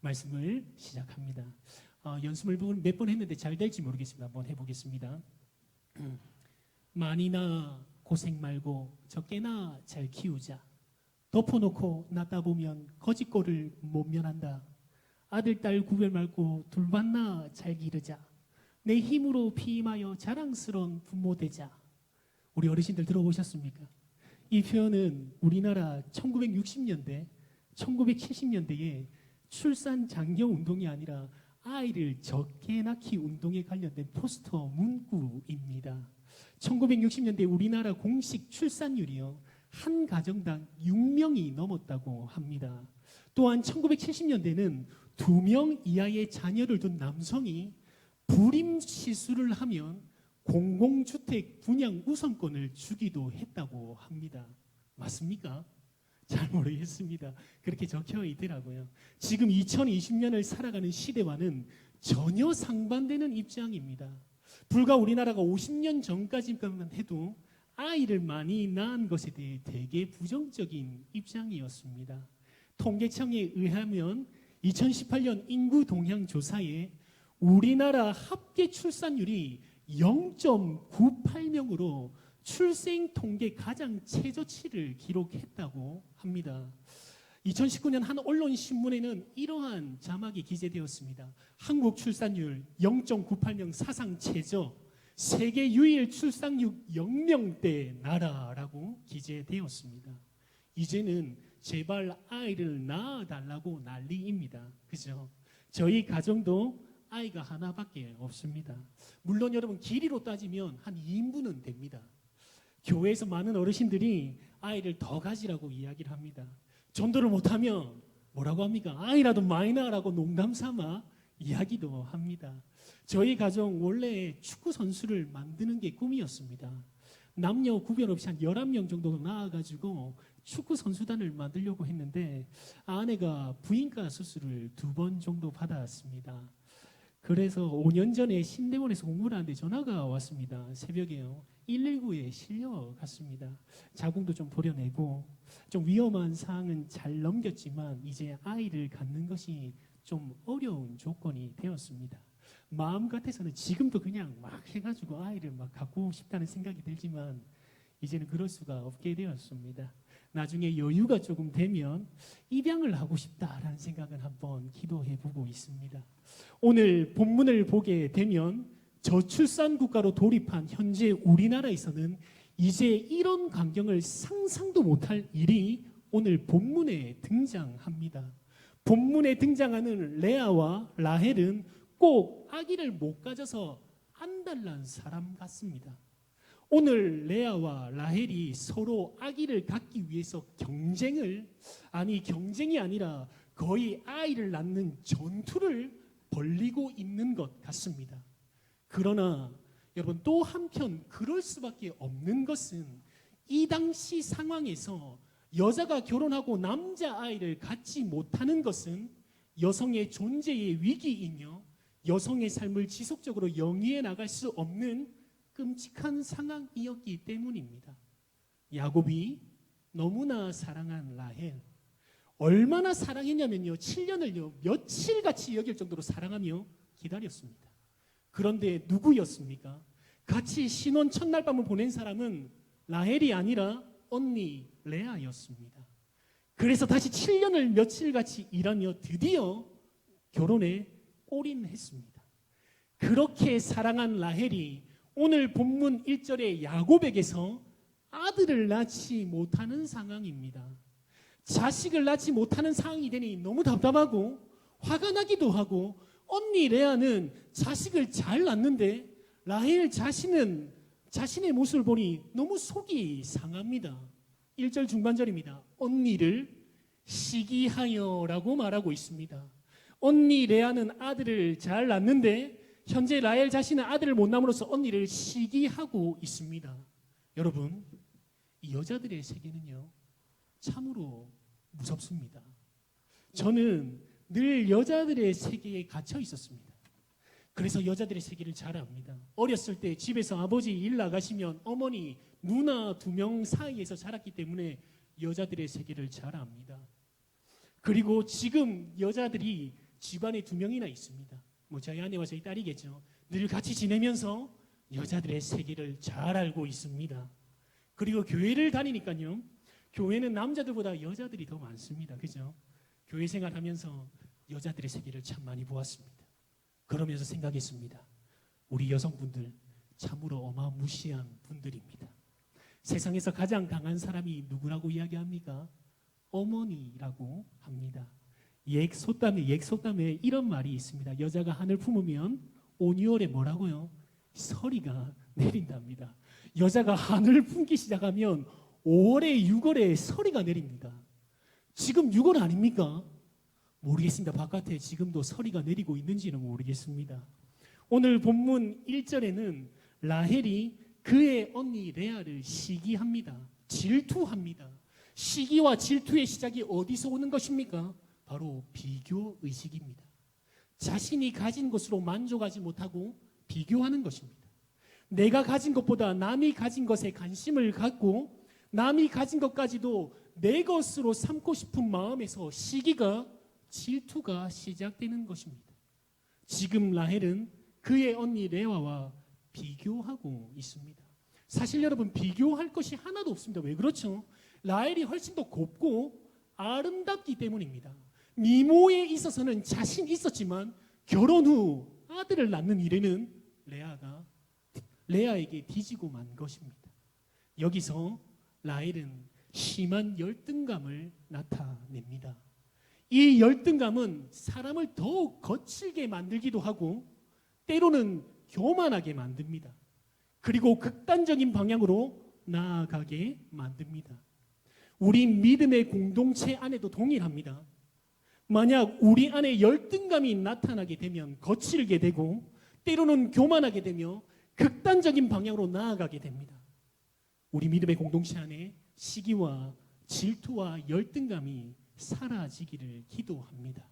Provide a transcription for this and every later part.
말씀을 시작합니다. 연습을 몇 번 했는데 잘 될지 모르겠습니다. 한번 해보겠습니다. 많이나 고생 말고 적게나 잘 키우자. 덮어놓고 낳다 보면 거짓골을 못 면한다. 아들 딸 구별 말고 둘만나 잘 기르자. 내 힘으로 피임하여 자랑스러운 부모 되자. 우리 어르신들 들어보셨습니까? 이 표현은 우리나라 1960년대, 1970년대에 출산 장려 운동이 아니라 아이를 적게 낳기 운동에 관련된 포스터 문구입니다. 1960년대 우리나라 공식 출산율이요, 한 가정당 6명이 넘었다고 합니다. 또한 1970년대는 2명 이하의 자녀를 둔 남성이 불임 시술을 하면 공공주택 분양 우선권을 주기도 했다고 합니다. 맞습니까? 잘 모르겠습니다. 그렇게 적혀 있더라고요. 지금 2020년을 살아가는 시대와는 전혀 상반되는 입장입니다. 불과 우리나라가 50년 전까지만 해도 아이를 많이 낳은 것에 대해 되게 부정적인 입장이었습니다. 통계청에 의하면 2018년 인구 동향 조사에 우리나라 합계 출산율이 0.98명으로 출생 통계 가장 최저치를 기록했다고 합니다. 2019년 한 언론 신문에는 이러한 자막이 기재되었습니다. 한국 출산율 0.98명 사상 최저, 세계 유일 출산율 0명대 나라라고 기재되었습니다. 이제는 제발 아이를 낳아달라고 난리입니다. 그죠? 저희 가정도 아이가 하나밖에 없습니다. 물론 여러분 길이로 따지면 한 2인분은 됩니다. 교회에서 많은 어르신들이 아이를 더 가지라고 이야기를 합니다. 전도를 못하면 뭐라고 합니까? 아이라도 많이 낳으라고 농담 삼아 이야기도 합니다. 저희 가정 원래 축구 선수를 만드는 게 꿈이었습니다. 남녀 구별 없이 한 11명 정도 낳아가지고 축구 선수단을 만들려고 했는데 아내가 부인과 수술을 2번 정도 받았습니다. 그래서 5년 전에 신대원에서 공부를 하는데 전화가 왔습니다. 새벽에요. 119에 실려갔습니다. 자궁도 좀 도려내고 좀 위험한 상황은 잘 넘겼지만 이제 아이를 갖는 것이 좀 어려운 조건이 되었습니다. 마음 같아서는 지금도 그냥 막 해가지고 아이를 막 갖고 싶다는 생각이 들지만 이제는 그럴 수가 없게 되었습니다. 나중에 여유가 조금 되면 입양을 하고 싶다라는 생각은 한번 기도해보고 있습니다. 오늘 본문을 보게 되면 저출산 국가로 돌입한 현재 우리나라에서는 이제 이런 광경을 상상도 못할 일이 오늘 본문에 등장합니다. 본문에 등장하는 레아와 라헬은 꼭 아기를 못 가져서 안달난 사람 같습니다. 오늘 레아와 라헬이 서로 아기를 갖기 위해서 경쟁이 아니라 거의 아이를 낳는 전투를 벌이고 있는 것 같습니다. 그러나 여러분 또 한편 그럴 수밖에 없는 것은 이 당시 상황에서 여자가 결혼하고 남자아이를 갖지 못하는 것은 여성의 존재의 위기이며 여성의 삶을 지속적으로 영위해 나갈 수 없는 끔찍한 상황이었기 때문입니다. 야곱이 너무나 사랑한 라헬, 얼마나 사랑했냐면요, 7년을요 며칠같이 여길 정도로 사랑하며 기다렸습니다. 그런데 누구였습니까? 같이 신혼 첫날 밤을 보낸 사람은 라헬이 아니라 언니 레아였습니다. 그래서 다시 7년을 며칠같이 일하며 드디어 결혼에 올인했습니다. 그렇게 사랑한 라헬이 오늘 본문 1절에 야곱에게서 아들을 낳지 못하는 상황입니다. 자식을 낳지 못하는 상황이 되니 너무 답답하고 화가 나기도 하고, 언니 레아는 자식을 잘 낳는데 라헬 자신은 자신의 모습을 보니 너무 속이 상합니다. 1절 중반절입니다. 언니를 시기하여라고 말하고 있습니다. 언니 레아는 아들을 잘 낳는데 현재 라헬 자신은 아들을 못 낳음으로써 언니를 시기하고 있습니다. 여러분, 이 여자들의 세계는요 참으로 무섭습니다. 저는 늘 여자들의 세계에 갇혀 있었습니다. 그래서 여자들의 세계를 잘 압니다. 어렸을 때 집에서 아버지 일 나가시면 어머니, 누나 2명 사이에서 자랐기 때문에 여자들의 세계를 잘 압니다. 그리고 지금 여자들이 집안에 2명이나 있습니다. 뭐 저희 아내와 저희 딸이겠죠. 늘 같이 지내면서 여자들의 세계를 잘 알고 있습니다. 그리고 교회를 다니니까요. 교회는 남자들보다 여자들이 더 많습니다. 그죠? 교회 생활하면서 여자들의 세계를 참 많이 보았습니다. 그러면서 생각했습니다. 우리 여성분들 참으로 어마무시한 분들입니다. 세상에서 가장 강한 사람이 누구라고 이야기합니까? 어머니라고 합니다. 옛속담에 이런 말이 있습니다. 여자가 한을 품으면 5, 6월에 뭐라고요? 서리가 내린답니다. 여자가 한을 품기 시작하면 5월에 6월에 서리가 내립니다. 지금 6월 아닙니까? 모르겠습니다. 바깥에 지금도 서리가 내리고 있는지는 모르겠습니다. 오늘 본문 1절에는 라헬이 그의 언니 레아를 시기합니다. 질투합니다. 시기와 질투의 시작이 어디서 오는 것입니까? 바로 비교의식입니다. 자신이 가진 것으로 만족하지 못하고 비교하는 것입니다. 내가 가진 것보다 남이 가진 것에 관심을 갖고 남이 가진 것까지도 내 것으로 삼고 싶은 마음에서 시기가 질투가 시작되는 것입니다. 지금 라헬은 그의 언니 레아와 비교하고 있습니다. 사실 여러분 비교할 것이 하나도 없습니다. 왜 그렇죠? 라헬이 훨씬 더 곱고 아름답기 때문입니다. 미모에 있어서는 자신 있었지만 결혼 후 아들을 낳는 일에는 레아에게 뒤지고 만 것입니다. 여기서 라헬은 심한 열등감을 나타냅니다. 이 열등감은 사람을 더욱 거칠게 만들기도 하고 때로는 교만하게 만듭니다. 그리고 극단적인 방향으로 나아가게 만듭니다. 우리 믿음의 공동체 안에도 동일합니다. 만약 우리 안에 열등감이 나타나게 되면 거칠게 되고 때로는 교만하게 되며 극단적인 방향으로 나아가게 됩니다. 우리 믿음의 공동체 안에 시기와 질투와 열등감이 사라지기를 기도합니다.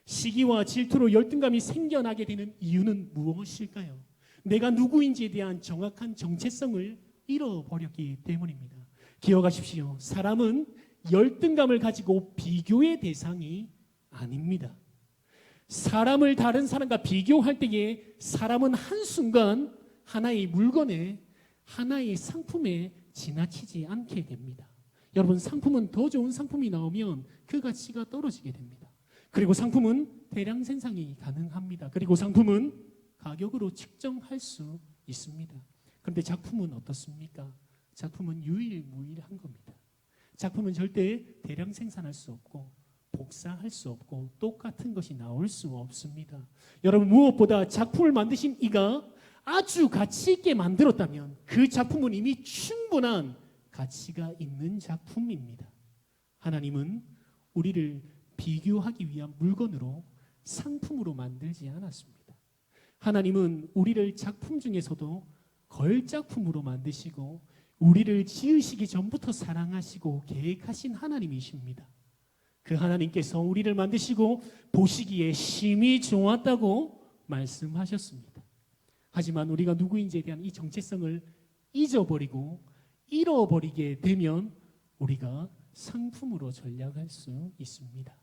시기와 질투로 열등감이 생겨나게 되는 이유는 무엇일까요? 내가 누구인지에 대한 정확한 정체성을 잃어버렸기 때문입니다. 기억하십시오. 사람은 열등감을 가지고 비교의 대상이 아닙니다. 사람을 다른 사람과 비교할 때에 사람은 한순간 하나의 물건에 하나의 상품에 지나치지 않게 됩니다. 여러분 상품은 더 좋은 상품이 나오면 그 가치가 떨어지게 됩니다. 그리고 상품은 대량 생산이 가능합니다. 그리고 상품은 가격으로 측정할 수 있습니다. 그런데 작품은 어떻습니까? 작품은 유일무이한 겁니다. 작품은 절대 대량 생산할 수 없고 복사할 수 없고 똑같은 것이 나올 수 없습니다. 여러분 무엇보다 작품을 만드신 이가 아주 가치 있게 만들었다면 그 작품은 이미 충분한 가치가 있는 작품입니다. 하나님은 우리를 비교하기 위한 물건으로 상품으로 만들지 않았습니다. 하나님은 우리를 작품 중에서도 걸작품으로 만드시고 우리를 지으시기 전부터 사랑하시고 계획하신 하나님이십니다. 그 하나님께서 우리를 만드시고 보시기에 심히 좋았다고 말씀하셨습니다. 하지만 우리가 누구인지에 대한 이 정체성을 잊어버리고 잃어버리게 되면 우리가 상품으로 전락할 수 있습니다.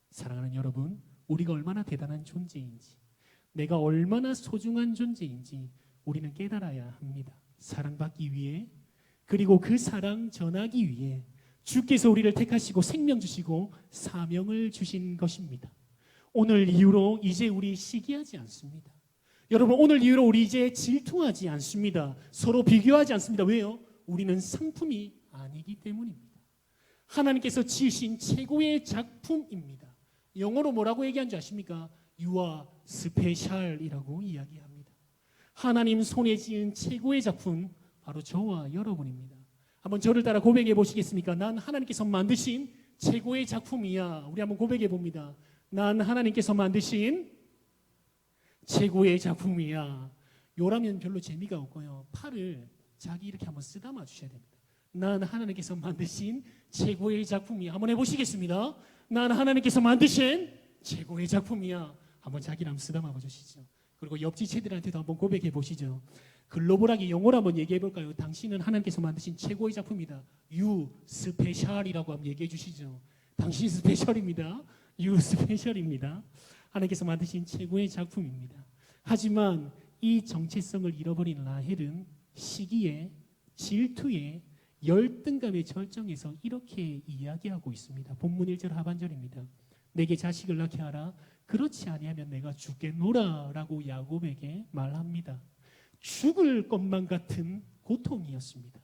사랑하는 여러분, 우리가 얼마나 대단한 존재인지, 내가 얼마나 소중한 존재인지 우리는 깨달아야 합니다. 사랑받기 위해, 그리고 그 사랑 전하기 위해 주께서 우리를 택하시고 생명 주시고 사명을 주신 것입니다. 오늘 이후로 이제 우리 시기하지 않습니다. 여러분 오늘 이후로 우리 이제 질투하지 않습니다. 서로 비교하지 않습니다. 왜요? 우리는 상품이 아니기 때문입니다. 하나님께서 지으신 최고의 작품입니다. 영어로 뭐라고 얘기한 줄 아십니까? You are special이라고 이야기합니다. 하나님 손에 지은 최고의 작품 바로 저와 여러분입니다. 한번 저를 따라 고백해 보시겠습니까? 난 하나님께서 만드신 최고의 작품이야. 우리 한번 고백해 봅니다. 난 하나님께서 만드신 최고의 작품이야. 요라면 별로 재미가 없고요. 팔을 자기 이렇게 한번 쓰다마 주셔야 됩니다. 난 하나님께서 만드신 최고의 작품이야. 한번 해보시겠습니다. 난 하나님께서 만드신 최고의 작품이야. 한번 자기를 한번 쓰다마 봐주시죠. 그리고 옆 지체들한테도 한번 고백해 보시죠. 글로벌하게 영어로 한번 얘기해 볼까요? 당신은 하나님께서 만드신 최고의 작품이다. You special이라고 한번 얘기해 주시죠. 당신 스페셜입니다. You special입니다. 하나님께서 만드신 최고의 작품입니다. 하지만 이 정체성을 잃어버린 라헬은 시기에, 질투에, 열등감의 절정에서 이렇게 이야기하고 있습니다. 본문 1절 하반절입니다. 내게 자식을 낳게 하라. 그렇지 아니하면 내가 죽겠노라 라고 야곱에게 말합니다. 죽을 것만 같은 고통이었습니다.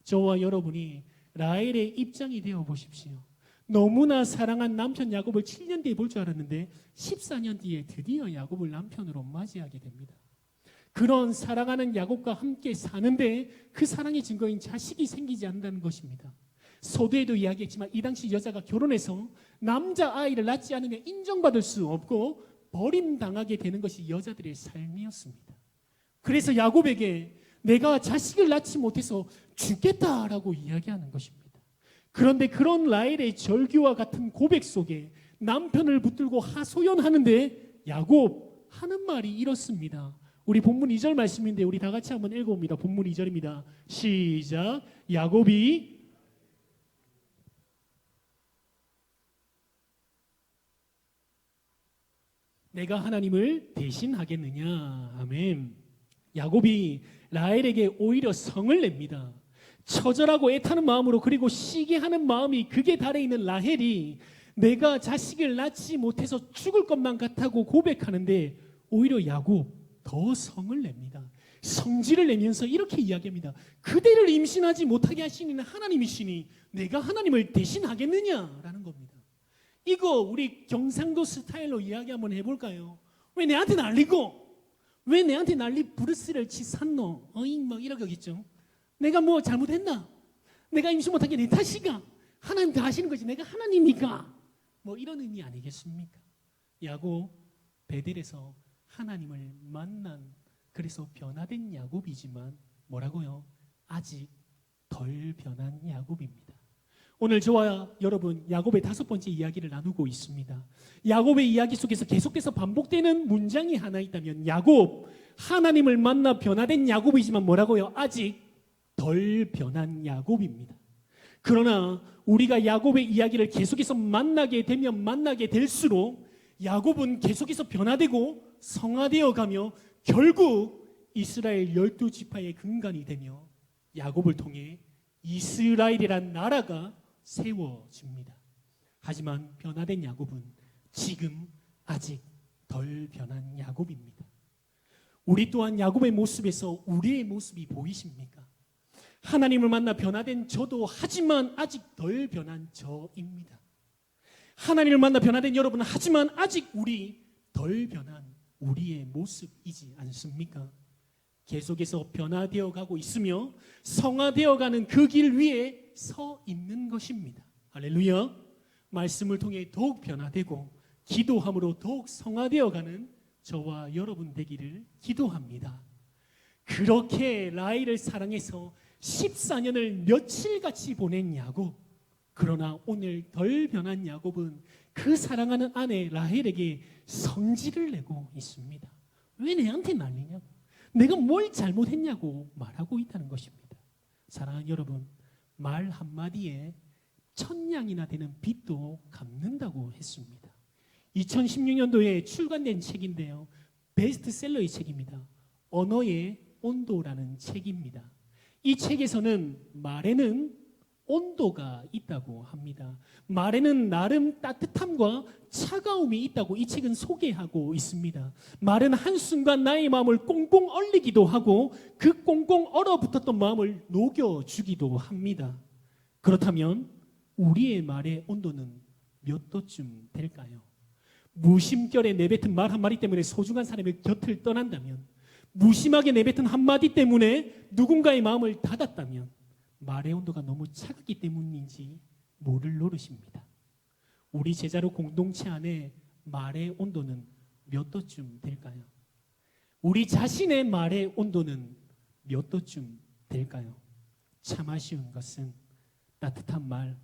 저와 여러분이 라헬의 입장이 되어 보십시오. 너무나 사랑한 남편 야곱을 7년 뒤에 볼 줄 알았는데 14년 뒤에 드디어 야곱을 남편으로 맞이하게 됩니다. 그런 사랑하는 야곱과 함께 사는데 그 사랑의 증거인 자식이 생기지 않는다는 것입니다. 서두에도 이야기했지만 이 당시 여자가 결혼해서 남자아이를 낳지 않으면 인정받을 수 없고 버림당하게 되는 것이 여자들의 삶이었습니다. 그래서 야곱에게 내가 자식을 낳지 못해서 죽겠다라고 이야기하는 것입니다. 그런데 그런 라헬의 절규와 같은 고백 속에 남편을 붙들고 하소연하는데 야곱 하는 말이 이렇습니다. 우리 본문 2절 말씀인데 우리 다 같이 한번 읽어봅니다. 본문 2절입니다. 시작. 야곱이 내가 하나님을 대신하겠느냐. 아멘. 야곱이 라헬에게 오히려 성을 냅니다. 처절하고 애타는 마음으로 그리고 시기하는 마음이 극에 달해 있는 라헬이 내가 자식을 낳지 못해서 죽을 것만 같다고 고백하는데 오히려 야곱 더 성을 냅니다. 성질을 내면서 이렇게 이야기합니다. 그대를 임신하지 못하게 하시는 하나님이시니 내가 하나님을 대신하겠느냐라는 겁니다. 이거 우리 경상도 스타일로 이야기 한번 해볼까요? 왜 내한테 날리고 왜 내한테 난리 브루스를 치산노 어잉 막 이러겠죠. 내가 뭐 잘못했나? 내가 임신 못한 게 내 탓이가? 하나님 다 하시는 거지 내가 하나님이가? 뭐 이런 의미 아니겠습니까? 야곱 베델에서 하나님을 만난 그래서 변화된 야곱이지만 뭐라고요? 아직 덜 변한 야곱입니다. 오늘 저와 여러분 야곱의 5번째 이야기를 나누고 있습니다. 야곱의 이야기 속에서 계속해서 반복되는 문장이 하나 있다면 야곱 하나님을 만나 변화된 야곱이지만 뭐라고요? 아직 덜 변한 야곱입니다. 그러나 우리가 야곱의 이야기를 계속해서 만나게 되면 만나게 될수록 야곱은 계속해서 변화되고 성화되어 가며 결국 이스라엘 12지파의 근간이 되며 야곱을 통해 이스라엘이란 나라가 세워집니다. 하지만 변화된 야곱은 지금 아직 덜 변한 야곱입니다. 우리 또한 야곱의 모습에서 우리의 모습이 보이십니까? 하나님을 만나 변화된 저도 하지만 아직 덜 변한 저입니다. 하나님을 만나 변화된 여러분은 하지만 아직 우리 덜 변한 우리의 모습이지 않습니까? 계속해서 변화되어 가고 있으며 성화되어 가는 그 길 위에 서 있는 것입니다. 할렐루야. 말씀을 통해 더욱 변화되고 기도함으로 더욱 성화되어 가는 저와 여러분 되기를 기도합니다. 그렇게 라헬을 사랑해서 14년을 며칠같이 보낸 야곱. 그러나 오늘 덜 변한 야곱은 그 사랑하는 아내 라헬에게 성질을 내고 있습니다. 왜 내한테 난리냐고, 내가 뭘 잘못했냐고 말하고 있다는 것입니다. 사랑하는 여러분, 말 한마디에 1000냥이나 되는 빚도 갚는다고 했습니다. 2016년도에 출간된 책인데요, 베스트셀러의 책입니다. 언어의 온도라는 책입니다. 이 책에서는 말에는 온도가 있다고 합니다. 말에는 나름 따뜻함과 차가움이 있다고 이 책은 소개하고 있습니다. 말은 한순간 나의 마음을 꽁꽁 얼리기도 하고 그 꽁꽁 얼어붙었던 마음을 녹여주기도 합니다. 그렇다면 우리의 말의 온도는 몇 도쯤 될까요? 무심결에 내뱉은 말 한마디 때문에 소중한 사람의 곁을 떠난다면, 무심하게 내뱉은 한마디 때문에 누군가의 마음을 닫았다면 말의 온도가 너무 차갑기 때문인지 모를 노릇입니다. 우리 제자로 공동체 안에 말의 온도는 몇 도쯤 될까요? 우리 자신의 말의 온도는 몇 도쯤 될까요? 참 아쉬운 것은 따뜻한 말,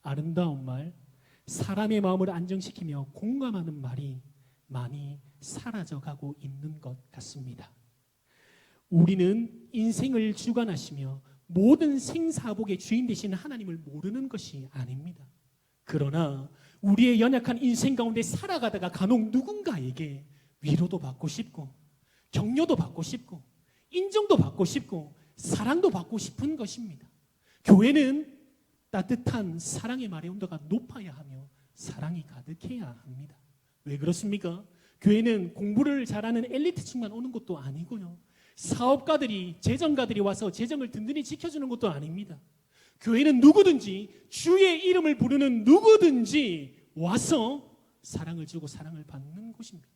아름다운 말, 사람의 마음을 안정시키며 공감하는 말이 많이 사라져가고 있는 것 같습니다. 우리는 인생을 주관하시며 모든 생사복의 주인 되시는 하나님을 모르는 것이 아닙니다. 그러나 우리의 연약한 인생 가운데 살아가다가 간혹 누군가에게 위로도 받고 싶고 격려도 받고 싶고 인정도 받고 싶고 사랑도 받고 싶은 것입니다. 교회는 따뜻한 사랑의 말의 온도가 높아야 하며 사랑이 가득해야 합니다. 왜 그렇습니까? 교회는 공부를 잘하는 엘리트층만 오는 것도 아니고요. 사업가들이, 재정가들이 와서 재정을 든든히 지켜주는 것도 아닙니다. 교회는 누구든지 주의 이름을 부르는 누구든지 와서 사랑을 주고 사랑을 받는 곳입니다.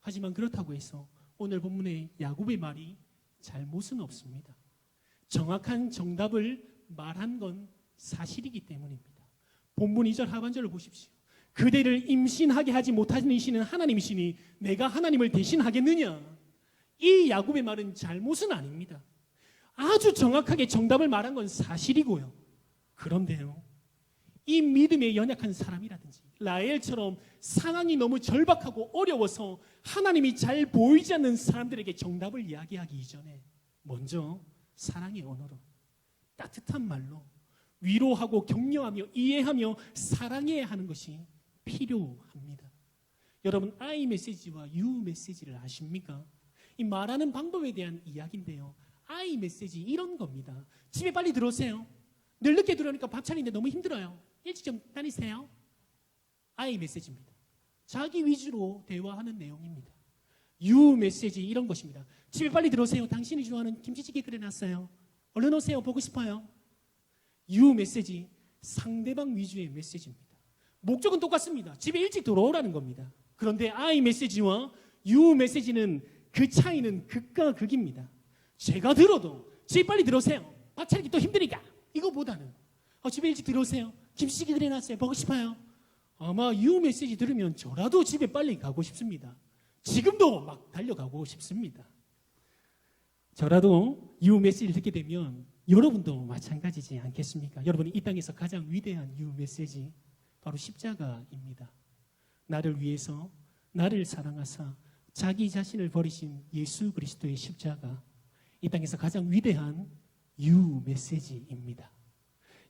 하지만 그렇다고 해서 오늘 본문의 야곱의 말이 잘못은 없습니다. 정확한 정답을 말한 건 사실이기 때문입니다. 본문 2절 하반절을 보십시오. 그대를 임신하게 하지 못하는 이시는 하나님이시니 내가 하나님을 대신하겠느냐? 이 야곱의 말은 잘못은 아닙니다. 아주 정확하게 정답을 말한 건 사실이고요. 그런데요, 이 믿음에 연약한 사람이라든지 라헬처럼 상황이 너무 절박하고 어려워서 하나님이 잘 보이지 않는 사람들에게 정답을 이야기하기 이전에 먼저 사랑의 언어로 따뜻한 말로 위로하고 격려하며 이해하며 사랑해야 하는 것이 필요합니다. 여러분, I 메시지와 U 메시지를 아십니까? 이 말하는 방법에 대한 이야기인데요. I 메시지 이런 겁니다. 집에 빨리 들어오세요. 늘 늦게 들어오니까 밥 차리는데 너무 힘들어요. 일찍 좀 다니세요. I 메시지입니다. 자기 위주로 대화하는 내용입니다. U 메시지 이런 것입니다. 집에 빨리 들어오세요. 당신이 좋아하는 김치찌개 끓여놨어요. 얼른 오세요. 보고 싶어요. U 메시지 상대방 위주의 메시지입니다. 목적은 똑같습니다. 집에 일찍 들어오라는 겁니다. 그런데 I 메시지와 U 메시지는 그 차이는 극과 극입니다. 제가 들어도 집에 빨리 들어오세요. 밥 차리기 또 힘드니까 이거보다는 집에 일찍 들어오세요. 김치찌개 끓여놨어요. 보고 싶어요. 아마 U 메시지 들으면 저라도 집에 빨리 가고 싶습니다. 지금도 막 달려가고 싶습니다. 저라도 U 메시지를 듣게 되면 여러분도 마찬가지지 않겠습니까? 여러분이 이 땅에서 가장 위대한 U 메시지 바로 십자가입니다. 나를 위해서 나를 사랑하사 자기 자신을 버리신 예수 그리스도의 십자가, 이 땅에서 가장 위대한 U 메시지입니다.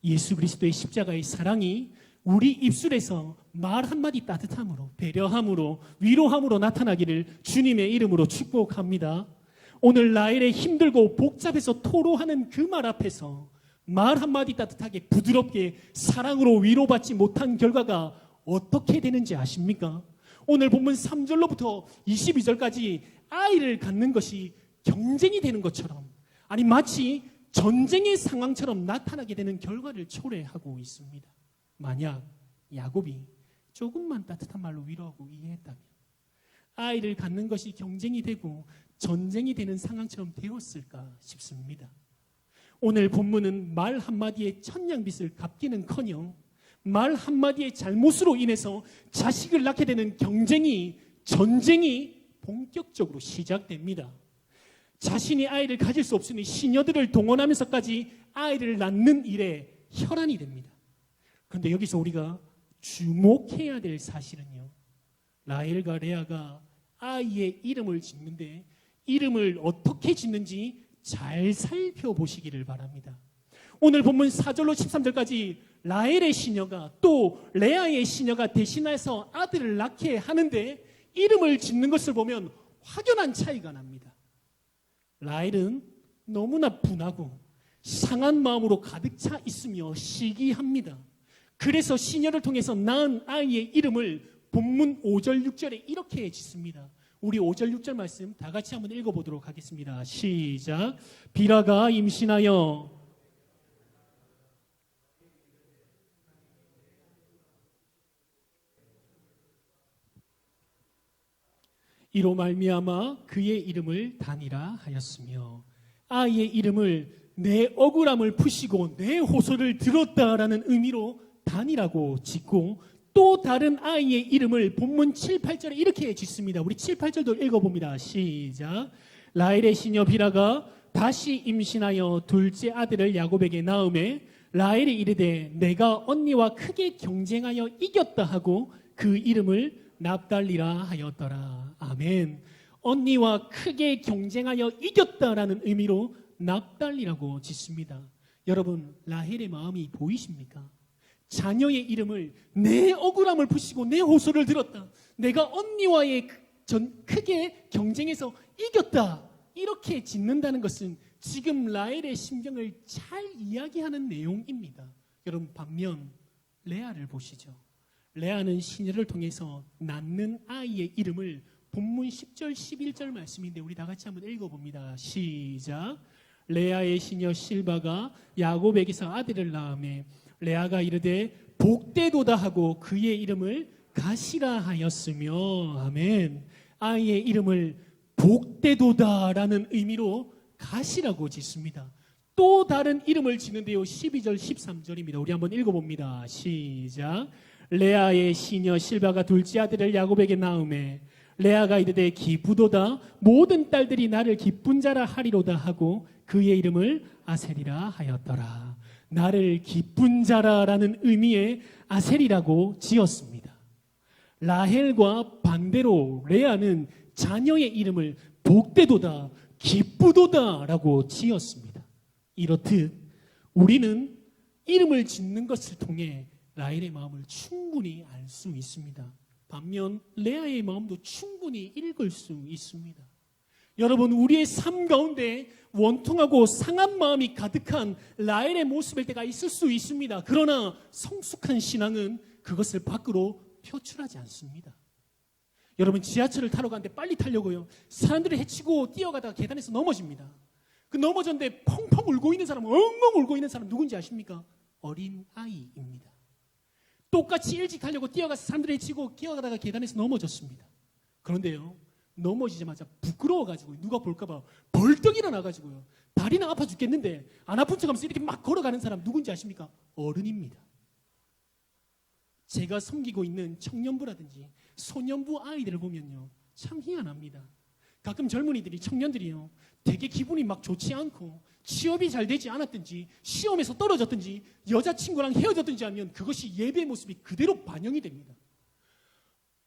예수 그리스도의 십자가의 사랑이 우리 입술에서 말 한마디 따뜻함으로, 배려함으로, 위로함으로 나타나기를 주님의 이름으로 축복합니다. 오늘 라헬의 힘들고 복잡해서 토로하는 그 말 앞에서 말 한마디 따뜻하게 부드럽게 사랑으로 위로받지 못한 결과가 어떻게 되는지 아십니까? 오늘 본문 3절로부터 22절까지 아이를 갖는 것이 경쟁이 되는 것처럼, 아니 마치 전쟁의 상황처럼 나타나게 되는 결과를 초래하고 있습니다. 만약 야곱이 조금만 따뜻한 말로 위로하고 이해했다면 아이를 갖는 것이 경쟁이 되고 전쟁이 되는 상황처럼 되었을까 싶습니다. 오늘 본문은 말 한마디에 천냥빚을 갚기는커녕 말 한마디의 잘못으로 인해서 자식을 낳게 되는 전쟁이 본격적으로 시작됩니다. 자신이 아이를 가질 수 없으니 시녀들을 동원하면서까지 아이를 낳는 일에 혈안이 됩니다. 그런데 여기서 우리가 주목해야 될 사실은요, 라헬과 레아가 아이의 이름을 짓는데 이름을 어떻게 짓는지 잘 살펴보시기를 바랍니다. 오늘 본문 4절로 13절까지 라헬의 시녀가 또 레아의 시녀가 대신해서 아들을 낳게 하는데 이름을 짓는 것을 보면 확연한 차이가 납니다. 라헬은 너무나 분하고 상한 마음으로 가득 차 있으며 시기합니다. 그래서 시녀를 통해서 낳은 아이의 이름을 본문 5절 6절에 이렇게 짓습니다. 우리 5절 6절 말씀 다 같이 한번 읽어보도록 하겠습니다. 시작. 비라가 임신하여 이로 말미암아 그의 이름을 단이라 하였으며, 아이의 이름을 내 억울함을 푸시고 내 호소를 들었다라는 의미로 단이라고 짓고, 또 다른 아이의 이름을 본문 7, 8절에 이렇게 짓습니다. 우리 7, 8절도 읽어봅니다. 시작. 라헬의 시녀 비라가 다시 임신하여 둘째 아들을 야곱에게 낳음에 라헬이 이르되 내가 언니와 크게 경쟁하여 이겼다 하고 그 이름을 납달리라 하였더라. 아멘. 언니와 크게 경쟁하여 이겼다라는 의미로 납달리라고 짓습니다. 여러분, 라헬의 마음이 보이십니까? 자녀의 이름을 내 억울함을 푸시고 내 호소를 들었다. 내가 언니와의 크게 경쟁에서 이겼다. 이렇게 짓는다는 것은 지금 라헬의 심정을 잘 이야기하는 내용입니다. 여러분, 반면 레아를 보시죠. 레아는 시녀를 통해서 낳는 아이의 이름을 본문 10절 11절 말씀인데 우리 다 같이 한번 읽어봅니다. 시작. 레아의 시녀 실바가 야곱에게서 아들을 낳으매 레아가 이르되 복되도다 하고 그의 이름을 가시라 하였으며, 아멘. 아이의 이름을 복되도다라는 의미로 가시라고 짓습니다. 또 다른 이름을 짓는데요. 12절 13절입니다. 우리 한번 읽어봅니다. 시작. 레아의 시녀 실바가 둘째 아들을 야곱에게 낳으매 레아가 이르되 기쁘도다 모든 딸들이 나를 기쁜 자라 하리로다 하고 그의 이름을 아셀이라 하였더라. 나를 기쁜 자라라는 의미의 아셀이라고 지었습니다. 라헬과 반대로 레아는 자녀의 이름을 복되도다 기쁘도다라고 지었습니다. 이렇듯 우리는 이름을 짓는 것을 통해 라헬의 마음을 충분히 알 수 있습니다. 반면 레아의 마음도 충분히 읽을 수 있습니다. 여러분, 우리의 삶 가운데 원통하고 상한 마음이 가득한 라헬의 모습일 때가 있을 수 있습니다. 그러나 성숙한 신앙은 그것을 밖으로 표출하지 않습니다. 여러분, 지하철을 타러 가는데 빨리 타려고요. 사람들을 해치고 뛰어가다가 계단에서 넘어집니다. 그 넘어졌는데 펑펑 울고 있는 사람, 엉엉 울고 있는 사람 누군지 아십니까? 어린 아이입니다. 똑같이 일찍 가려고 뛰어가서 사람들을 해치고 뛰어가다가 계단에서 넘어졌습니다. 그런데요, 넘어지자마자 부끄러워가지고 누가 볼까봐 벌떡 일어나가지고요, 다리는 아파 죽겠는데 안 아픈 척하면서 이렇게 막 걸어가는 사람 누군지 아십니까? 어른입니다. 제가 섬기고 있는 청년부라든지 소년부 아이들을 보면요, 참 희한합니다. 가끔 젊은이들이, 청년들이요, 되게 기분이 막 좋지 않고 취업이 잘 되지 않았든지 시험에서 떨어졌든지 여자친구랑 헤어졌든지 하면 그것이 예배의 모습이 그대로 반영이 됩니다.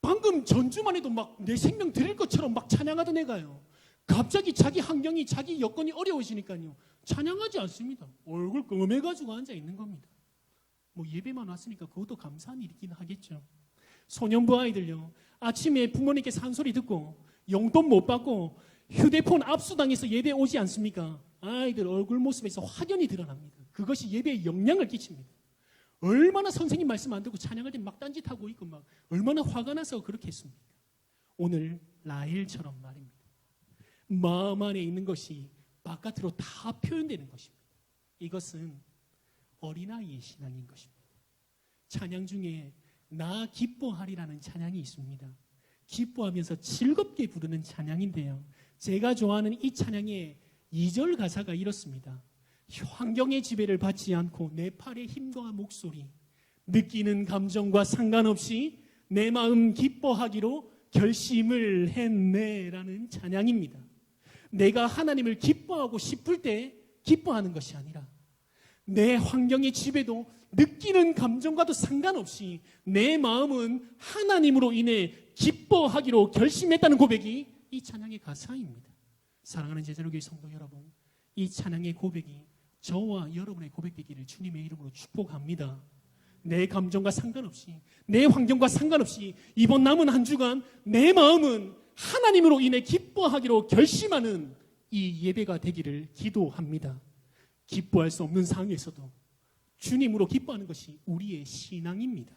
방금 전주만 해도 막 내 생명 드릴 것처럼 막 찬양하던 애가요, 갑자기 자기 환경이, 자기 여건이 어려워지니까요, 찬양하지 않습니다. 얼굴 끔해가지고 앉아 있는 겁니다. 뭐 예배만 왔으니까 그것도 감사한 일이긴 하겠죠. 소년부 아이들요, 아침에 부모님께서 한 소리 듣고 용돈 못 받고 휴대폰 압수당해서 예배 오지 않습니까? 아이들 얼굴 모습에서 확연히 드러납니다. 그것이 예배에 영향을 끼칩니다. 얼마나 선생님 말씀 안 듣고 찬양할 때 막 딴짓하고 있고 막 얼마나 화가 나서 그렇게 했습니까? 오늘 라헬처럼 말입니다. 마음 안에 있는 것이 바깥으로 다 표현되는 것입니다. 이것은 어린아이의 신앙인 것입니다. 찬양 중에 나 기뻐하리라는 찬양이 있습니다. 기뻐하면서 즐겁게 부르는 찬양인데요, 제가 좋아하는 이 찬양의 2절 가사가 이렇습니다. 환경의 지배를 받지 않고 내 팔의 힘과 목소리, 느끼는 감정과 상관없이 내 마음 기뻐하기로 결심을 했네라는 찬양입니다. 내가 하나님을 기뻐하고 싶을 때 기뻐하는 것이 아니라 내 환경의 지배도 느끼는 감정과도 상관없이 내 마음은 하나님으로 인해 기뻐하기로 결심했다는 고백이 이 찬양의 가사입니다. 사랑하는 제자로교회 성도 여러분, 이 찬양의 고백이 저와 여러분의 고백되기를 주님의 이름으로 축복합니다. 내 감정과 상관없이, 내 환경과 상관없이 이번 남은 한 주간 내 마음은 하나님으로 인해 기뻐하기로 결심하는 이 예배가 되기를 기도합니다. 기뻐할 수 없는 상황에서도 주님으로 기뻐하는 것이 우리의 신앙입니다.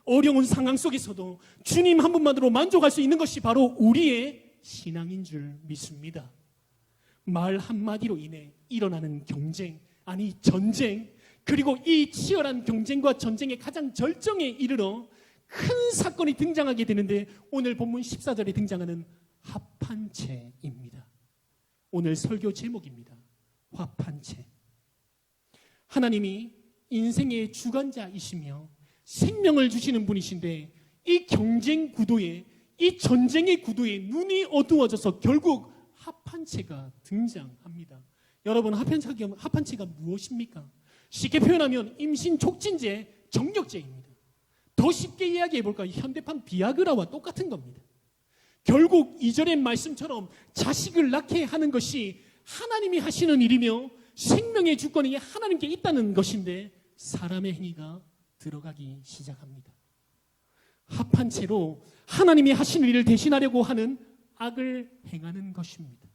어려운 상황 속에서도 주님 한 분만으로 만족할 수 있는 것이 바로 우리의 신앙인 줄 믿습니다. 말 한마디로 인해 일어나는 경쟁, 아니 전쟁, 그리고 이 치열한 경쟁과 전쟁의 가장 절정에 이르러 큰 사건이 등장하게 되는데 오늘 본문 14절에 등장하는 합판체입니다. 오늘 설교 제목입니다. 합판체. 하나님이 인생의 주관자이시며 생명을 주시는 분이신데 이 경쟁 구도에, 이 전쟁의 구도에 눈이 어두워져서 결국 합판체가 등장합니다. 여러분, 합판체가 무엇입니까? 쉽게 표현하면 임신 촉진제, 정력제입니다. 더 쉽게 이야기해 볼까요? 현대판 비아그라와 똑같은 겁니다. 결국 2절의 말씀처럼 자식을 낳게 하는 것이 하나님이 하시는 일이며 생명의 주권이 하나님께 있다는 것인데 사람의 행위가 들어가기 시작합니다. 합한 채로 하나님이 하신 일을 대신하려고 하는 악을 행하는 것입니다.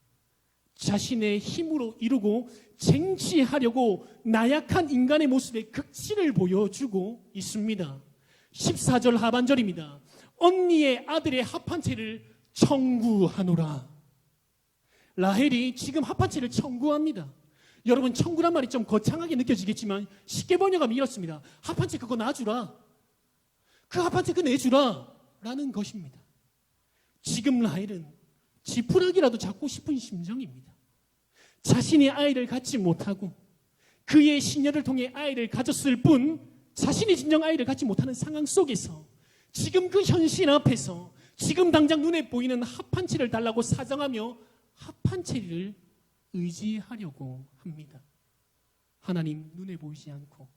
자신의 힘으로 이루고 쟁취하려고 나약한 인간의 모습에 극치를 보여주고 있습니다. 14절 하반절입니다. 언니의 아들의 합한채를 청구하노라. 라헬이 지금 합한채를 청구합니다. 여러분, 청구란 말이 좀 거창하게 느껴지겠지만 쉽게 번역하면 이렇습니다. 합한채 그거 놔주라. 그 합한채 그거 내주라 라는 것입니다. 지금 라헬은 지푸라기라도 잡고 싶은 심정입니다. 자신이 아이를 갖지 못하고 그의 시녀를 통해 아이를 가졌을 뿐 자신이 진정 아이를 갖지 못하는 상황 속에서 지금 그 현실 앞에서 지금 당장 눈에 보이는 합한채를 달라고 사정하며 합한채를 의지하려고 합니다. 하나님 눈에 보이지 않고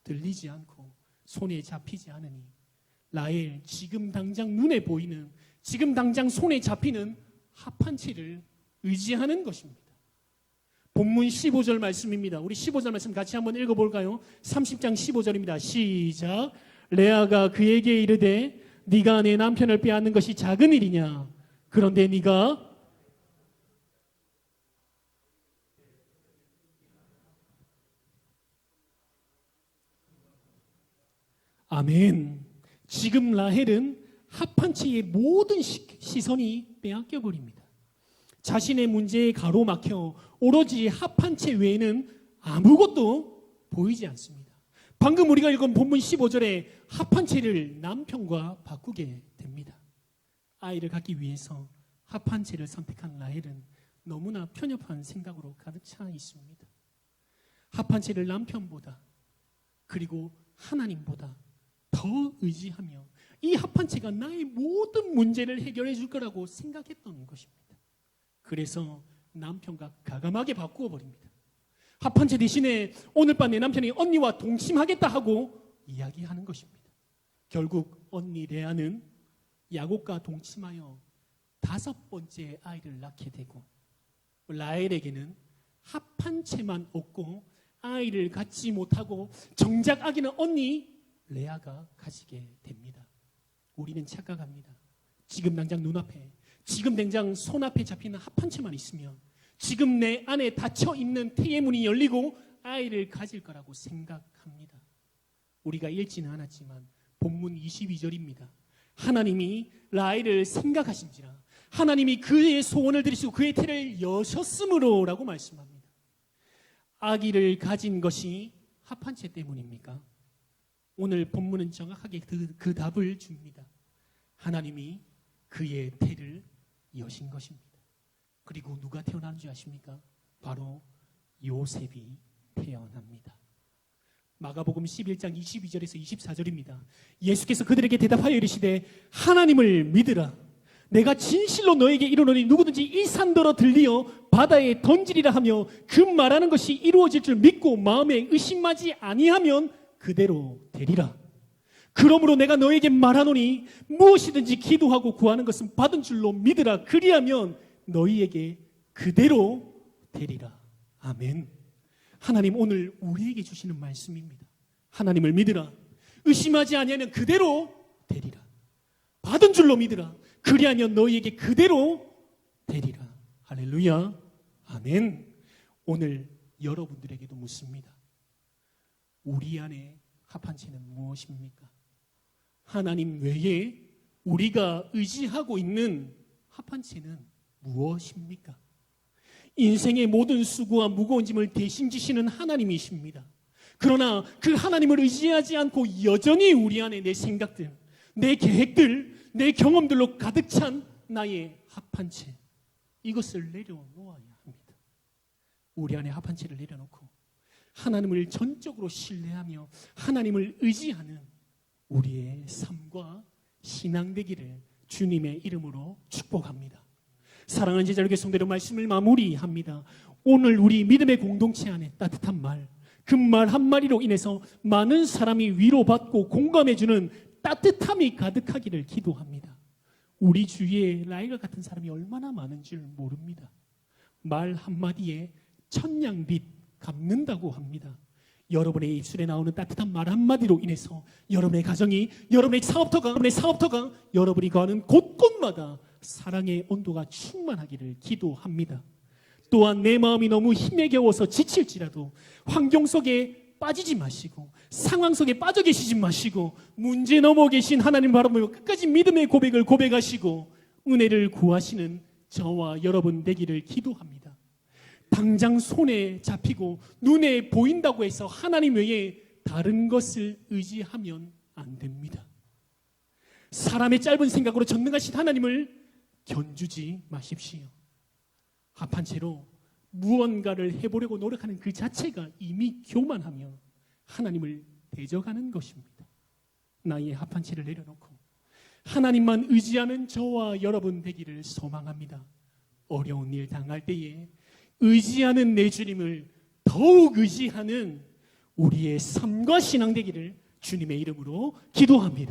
들리지 않고 손에 잡히지 않으니 라헬 지금 당장 눈에 보이는 지금 당장 손에 잡히는 합한채를 의지하는 것입니다. 본문 15절 말씀입니다. 우리 15절 말씀 같이 한번 읽어볼까요? 30장 15절입니다. 시작. 레아가 그에게 이르되 네가 내 남편을 빼앗는 것이 작은 일이냐? 그런데 네가 아멘. 지금 라헬은 합한채의 모든 시선이 빼앗겨 버립니다. 자신의 문제에 가로막혀 오로지 합한채 외에는 아무것도 보이지 않습니다. 방금 우리가 읽은 본문 15절에 합한채를 남편과 바꾸게 됩니다. 아이를 갖기 위해서 합한채를 선택한 라헬은 너무나 편협한 생각으로 가득 차 있습니다. 합한채를 남편보다 그리고 하나님보다 더 의지하며 이 합한채가 나의 모든 문제를 해결해 줄 거라고 생각했던 것입니다. 그래서 남편과 가감하게 바꾸어 버립니다. 합한채 대신에 오늘 밤 내 남편이 언니와 동침하겠다 하고 이야기하는 것입니다. 결국 언니 레아는 야곱과 동침하여 5번째 아이를 낳게 되고 라헬에게는 합한채만 얻고 아이를 갖지 못하고 정작 아기는 언니 레아가 가지게 됩니다. 우리는 착각합니다. 지금 당장 눈앞에 지금 당장 손앞에 잡히는 합한채만 있으면 지금 내 안에 닫혀있는 태의 문이 열리고 아이를 가질 거라고 생각합니다. 우리가 읽지는 않았지만 본문 22절입니다. 하나님이 라헬을 생각하신지라 하나님이 그의 소원을 들으시고 그의 태를 여셨으므로 라고 말씀합니다. 아기를 가진 것이 합한채 때문입니까? 오늘 본문은 정확하게 그 답을 줍니다. 하나님이 그의 태를 여신 것입니다. 그리고 누가 태어나는 줄 아십니까? 바로 요셉이 태어납니다. 마가복음 11장 22절에서 24절입니다. 예수께서 그들에게 대답하여 이르시되 하나님을 믿으라. 내가 진실로 너에게 이르노니 누구든지 이 산더러 들리어 바다에 던지리라 하며 그 말하는 것이 이루어질 줄 믿고 마음에 의심하지 아니하면 그대로 되리라. 그러므로 내가 너에게 말하노니 무엇이든지 기도하고 구하는 것은 받은 줄로 믿으라. 그리하면 너희에게 그대로 되리라. 아멘. 하나님 오늘 우리에게 주시는 말씀입니다. 하나님을 믿으라. 의심하지 아니하면 그대로 되리라. 받은 줄로 믿으라. 그리하면 너희에게 그대로 되리라. 할렐루야. 아멘. 오늘 여러분들에게도 묻습니다. 우리 안에 합한채는 무엇입니까? 하나님 외에 우리가 의지하고 있는 합한채는 무엇입니까? 인생의 모든 수고와 무거운 짐을 대신 지시는 하나님이십니다. 그러나 그 하나님을 의지하지 않고 여전히 우리 안에 내 생각들, 내 계획들, 내 경험들로 가득 찬 나의 합한채, 이것을 내려놓아야 합니다. 우리 안에 합한채를 내려놓고 하나님을 전적으로 신뢰하며 하나님을 의지하는 우리의 삶과 신앙 되기를 주님의 이름으로 축복합니다. 사랑하는 제자들에게 성대로 말씀을 마무리합니다. 오늘 우리 믿음의 공동체 안에 따뜻한 말, 그 말 한마디로 인해서 많은 사람이 위로받고 공감해주는 따뜻함이 가득하기를 기도합니다. 우리 주위에 라헬과 같은 사람이 얼마나 많은 줄 모릅니다. 말 한마디에 천냥빚 갚는다고 합니다. 여러분의 입술에 나오는 따뜻한 말 한마디로 인해서 여러분의 가정이, 여러분의 사업터가 여러분이 가는 곳곳마다 사랑의 온도가 충만하기를 기도합니다. 또한 내 마음이 너무 힘에 겨워서 지칠지라도 환경 속에 빠지지 마시고 상황 속에 빠져 계시지 마시고 문제 넘어 계신 하나님 바라보며 끝까지 믿음의 고백을 고백하시고 은혜를 구하시는 저와 여러분 되기를 기도합니다. 당장 손에 잡히고 눈에 보인다고 해서 하나님 외에 다른 것을 의지하면 안 됩니다. 사람의 짧은 생각으로 전능하신 하나님을 견주지 마십시오. 합한 채로 무언가를 해보려고 노력하는 그 자체가 이미 교만하며 하나님을 대적하는 것입니다. 나의 합한 채를 내려놓고 하나님만 의지하는 저와 여러분 되기를 소망합니다. 어려운 일 당할 때에 의지하는 내 주님을 더욱 의지하는 우리의 삶과 신앙 되기를 주님의 이름으로 기도합니다.